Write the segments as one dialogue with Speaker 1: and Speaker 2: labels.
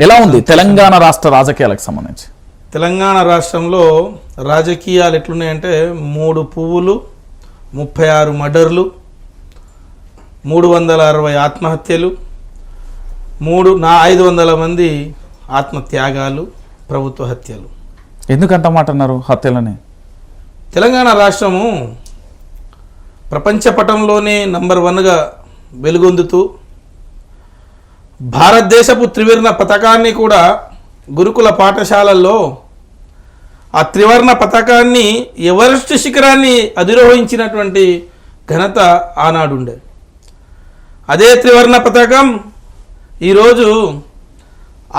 Speaker 1: ఎలా ఉంది తెలంగాణ రాష్ట్ర రాజకీయాలకు సంబంధించి?
Speaker 2: తెలంగాణ రాష్ట్రంలో రాజకీయాలు ఎట్లున్నాయంటే 3 పువ్వులు, 36 మర్డర్లు, 360 ఆత్మహత్యలు, 500 మంది ఆత్మత్యాగాలు, ప్రభుత్వ హత్యలు.
Speaker 1: ఎందుకంత మాట అన్నారు హత్యలని?
Speaker 2: తెలంగాణ రాష్ట్రము ప్రపంచ పటంలోనే నంబర్ 1గా వెలుగొందుతూ భారతదేశపు త్రివర్ణ పతాకాన్ని కూడా గురుకుల పాఠశాలల్లో ఆ త్రివర్ణ పతాకాన్ని ఎవరెస్ట్ శిఖరాన్ని అధిరోహించినటువంటి ఘనత ఆనాడుండే. అదే త్రివర్ణ పతాకం ఈరోజు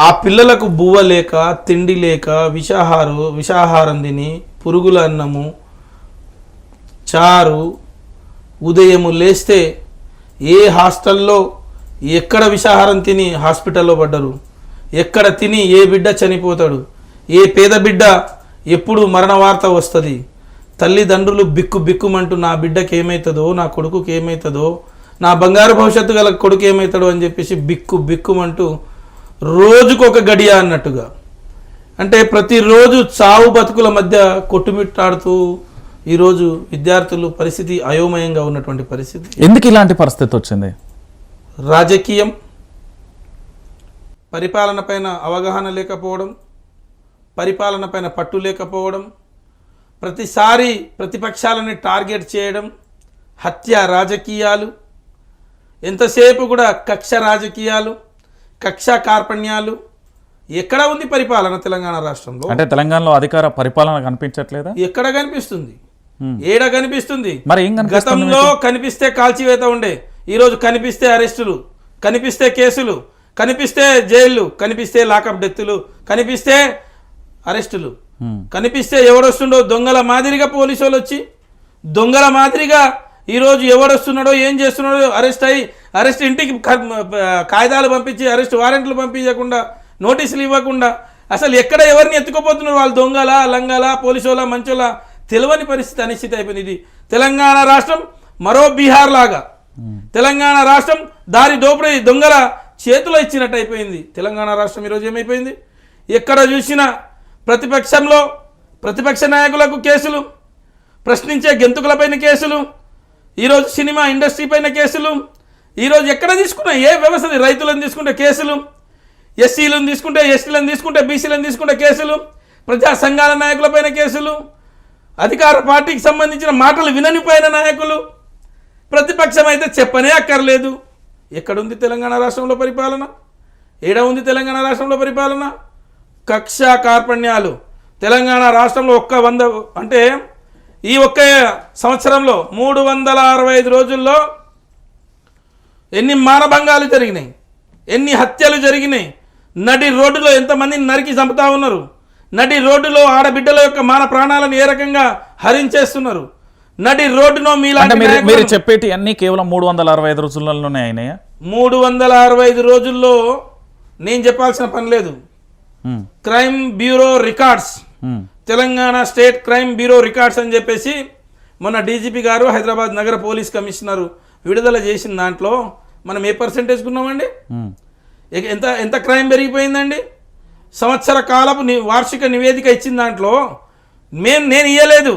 Speaker 2: ఆ పిల్లలకు బువ్వ లేక, తిండి లేక, విషాహారం తిని, పురుగుల అన్నము, చారు, ఉదయము లేస్తే ఏ హాస్టల్లో ఎక్కడ విషాహారం తిని హాస్పిటల్లో పడ్డరు, ఎక్కడ తిని ఏ బిడ్డ చనిపోతాడు, ఏ పేద బిడ్డ ఎప్పుడు మరణ వార్త వస్తుంది, తల్లిదండ్రులు బిక్కుమంటూ నా బిడ్డకి ఏమవుతుందో, నా కొడుకుకి ఏమవుతుందో, నా బంగారు భవిష్యత్తు గల కొడుకు ఏమవుతాడో అని చెప్పేసి బిక్కుమంటూ రోజుకొక గడియ అన్నట్టుగా, అంటే ప్రతిరోజు చావు బతుకుల మధ్య కొట్టుమిట్టాడుతూ ఈరోజు విద్యార్థులు పరిస్థితి అయోమయంగా ఉన్నటువంటి పరిస్థితి.
Speaker 1: ఎందుకు ఇలాంటి పరిస్థితి వచ్చింది?
Speaker 2: రాజకీయం, పరిపాలన పైన అవగాహన లేకపోవడం, పరిపాలన పైన పట్టు లేకపోవడం, ప్రతిసారి ప్రతిపక్షాలని టార్గెట్ చేయడం, హత్య రాజకీయాలు, ఎంతసేపు కూడా కక్ష రాజకీయాలు, కక్ష కార్పణ్యాలు. ఎక్కడ ఉంది పరిపాలన తెలంగాణ రాష్ట్రంలో?
Speaker 1: అంటే తెలంగాణలో అధికార పరిపాలన కనిపించట్లేదా?
Speaker 2: ఎక్కడ కనిపిస్తుంది? ఏడ కనిపిస్తుంది?
Speaker 1: మరి
Speaker 2: గతంలో కనిపిస్తే కాల్చివేత ఉండే, ఈరోజు కనిపిస్తే అరెస్టులు, కనిపిస్తే కేసులు, కనిపిస్తే జైళ్ళు, కనిపిస్తే లాకప్ డెత్తులు, కనిపిస్తే అరెస్టులు, కనిపిస్తే ఎవడొస్తుండో దొంగల మాదిరిగా పోలీసు వాళ్ళు వచ్చి దొంగల మాదిరిగా ఈరోజు ఎవడొస్తున్నాడో ఏం చేస్తున్నాడో అరెస్ట్ ఇంటికి కాగితాలు పంపించి అరెస్ట్ వారెంట్లు పంపించకుండా, నోటీసులు ఇవ్వకుండా, అసలు ఎక్కడ ఎవరిని ఎత్తుకోపోతున్నారు? వాళ్ళు దొంగల, లంగల, పోలీసుల, మంచోల తెలియని పరిస్థితి, అనిశ్చితి అయిపోయింది. ఇది తెలంగాణ రాష్ట్రం మరో బీహార్ లాగా, తెలంగాణ రాష్ట్రం దారి దోపిడీ దొంగల చేతిలో ఇచ్చినట్టు అయిపోయింది. తెలంగాణ రాష్ట్రం ఈరోజు ఏమైపోయింది? ఎక్కడ చూసినా ప్రతిపక్షంలో ప్రతిపక్ష నాయకులకు కేసులు, ప్రశ్నించే గెంతుకులపైన కేసులు, ఈరోజు సినిమా ఇండస్ట్రీ పైన కేసులు, ఈరోజు ఎక్కడ తీసుకున్నా ఏ వ్యవస్థది, రైతులను తీసుకుంటే కేసులు, ఎస్సీలను తీసుకుంటే, ఎస్టీలను తీసుకుంటే, బీసీలను తీసుకుంటే కేసులు, ప్రజా సంఘాల నాయకులపైన కేసులు, అధికార పార్టీకి సంబంధించిన మాటలు విననిపోయిన నాయకులు, ప్రతిపక్షం అయితే చెప్పనే అక్కర్లేదు. ఎక్కడుంది తెలంగాణ రాష్ట్రంలో పరిపాలన? ఏడ ఉంది తెలంగాణ రాష్ట్రంలో పరిపాలన? కక్ష కార్పణ్యాలు. తెలంగాణ రాష్ట్రంలో అంటే ఈ ఒక్క సంవత్సరంలో 365 రోజుల్లో ఎన్ని మానభంగాలు జరిగినాయి, ఎన్ని హత్యలు జరిగినాయి, నడి రోడ్డులో ఎంతమందిని నరికి చంపుతా ఉన్నారు, నడి రోడ్డులో ఆడబిడ్డల యొక్క మాన ప్రాణాలను ఏ రకంగా హరించేస్తున్నారు, నడి రోడ్డులో
Speaker 1: మీరు చెప్పేటి అన్ని కేవలం 365 రోజుల్లోనే అయినాయా?
Speaker 2: 365 రోజుల్లో నేను చెప్పాల్సిన పని లేదు. Crime bureau records, Telangana state crime bureau records అని చెప్పేసి మొన్న డీజీపీ గారు, హైదరాబాద్ నగర పోలీస్ కమిషనరు విడుదల చేసిన దాంట్లో మనం ఏ పర్సెంటేజ్ ఉన్నామండి? ఎంత క్రైమ్ పెరిగిపోయిందండి? సంవత్సర కాలపు వార్షిక నివేదిక ఇచ్చిన దాంట్లో నేను ఇవ్వలేదు,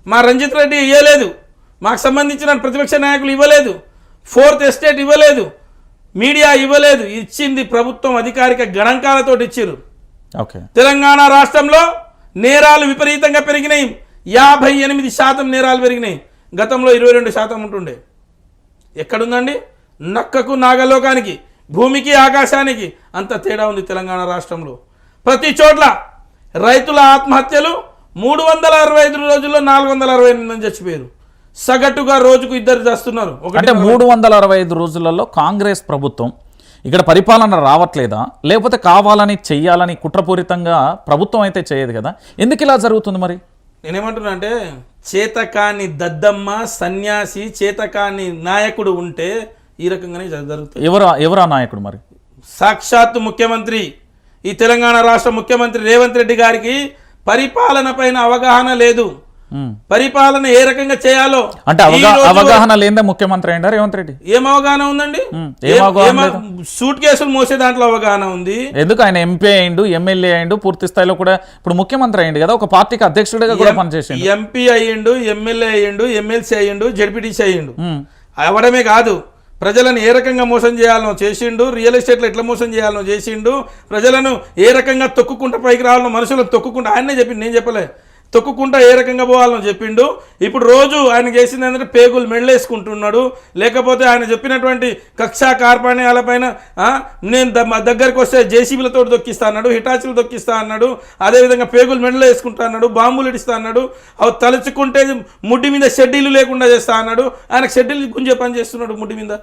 Speaker 2: మా రంజిత్ రెడ్డి ఇవ్వలేదు, మాకు సంబంధించిన ప్రతిపక్ష నాయకులు ఇవ్వలేదు, 4th ఎస్టేట్ ఇవ్వలేదు, మీడియా ఇవ్వలేదు. ఇచ్చింది ప్రభుత్వం అధికారిక గణాంకాలతో ఇచ్చారు. తెలంగాణ రాష్ట్రంలో నేరాలు విపరీతంగా పెరిగినాయి. 58% నేరాలు పెరిగినాయి. గతంలో 22% ఉంటుండే. ఎక్కడుందండి? నక్కకు నాగలోకానికి, భూమికి ఆకాశానికి అంత తేడా ఉంది తెలంగాణ రాష్ట్రంలో. ప్రతి చోట్ల రైతుల ఆత్మహత్యలు 365 రోజుల్లో 468 మంది చచ్చిపోయారు. సగటుగా రోజుకు 2 చేస్తున్నారు.
Speaker 1: అంటే 365 రోజులలో కాంగ్రెస్ ప్రభుత్వం ఇక్కడ పరిపాలన రావట్లేదా, లేకపోతే కావాలని చెయ్యాలని కుట్రపూరితంగా ప్రభుత్వం అయితే చేయదు కదా, ఎందుకు ఇలా జరుగుతుంది? మరి
Speaker 2: నేనేమంటున్నా అంటే, చేతకాని దద్దమ్మ సన్యాసి, చేతకాని నాయకుడు ఉంటే ఈ రకంగానే జరుగుతుంది.
Speaker 1: ఎవరా నాయకుడు? మరి
Speaker 2: సాక్షాత్తు ముఖ్యమంత్రి, ఈ తెలంగాణ రాష్ట్ర ముఖ్యమంత్రి రేవంత్ రెడ్డి గారికి పరిపాలన పైన అవగాహన లేదు. పరిపాలన ఏ రకంగా చేయాలో.
Speaker 1: అంటే అవగాహన లేదే ముఖ్యమంత్రి అయ్యారు రేవంత్ రెడ్డి.
Speaker 2: ఏం అవగాహన ఉందండి? సూట్ కేసులు మోసే దాంట్లో అవగాహన ఉంది.
Speaker 1: ఎందుకు ఆయన ఎంపీ అయ్యిండు, ఎమ్మెల్యే అయ్యిండు, పూర్తి స్థాయిలో కూడా ఇప్పుడు ముఖ్యమంత్రి అయ్యిండు కదా, ఒక పార్టీకి అధ్యక్షుడిగా కూడా పనిచేసిండు.
Speaker 2: ఎంపీ అయ్యిండు, ఎమ్మెల్యే అయ్యిండు, ఎమ్మెల్సీ అయ్యిండు, జడ్పీటీసీ అయ్యిండు. అవడమే కాదు, ప్రజలను ఏ రకంగా మోసం చేయాలనో చేసిండు, రియల్ ఎస్టేట్లో ఎట్లా మోసం చేయాలనో చేసిండు, ప్రజలను ఏ రకంగా తొక్కుకుంటా పైకి రావాలనో, మనుషులను తొక్కుకుంటా, ఆయనే చెప్పిండు, నేను చెప్పలే, తొక్కుకుంటా ఏ రకంగా పోవాలనో చెప్పిండు. ఇప్పుడు రోజు ఆయన చేసింది ఏంటంటే పేగులు మెళ్ళేసుకుంటున్నాడు. లేకపోతే ఆయన చెప్పినటువంటి కక్షా కార్పణ్యాలపైన నేను దగ్గరికి వస్తే జేసీబీలతో దొక్కిస్తా అన్నాడు, హిటాచీలు దొక్కిస్తా అన్నాడు, అదేవిధంగా పేగులు మెడలో వేసుకుంటా అన్నాడు, బాంబులు ఇడిస్తా అన్నాడు, అవి తలుచుకుంటే ముడ్డి మీద షెడ్యూలు లేకుండా చేస్తా అన్నాడు. ఆయనకు షెడ్యూల్ గుంజే పని చేస్తున్నాడు ముడ్డి మీద.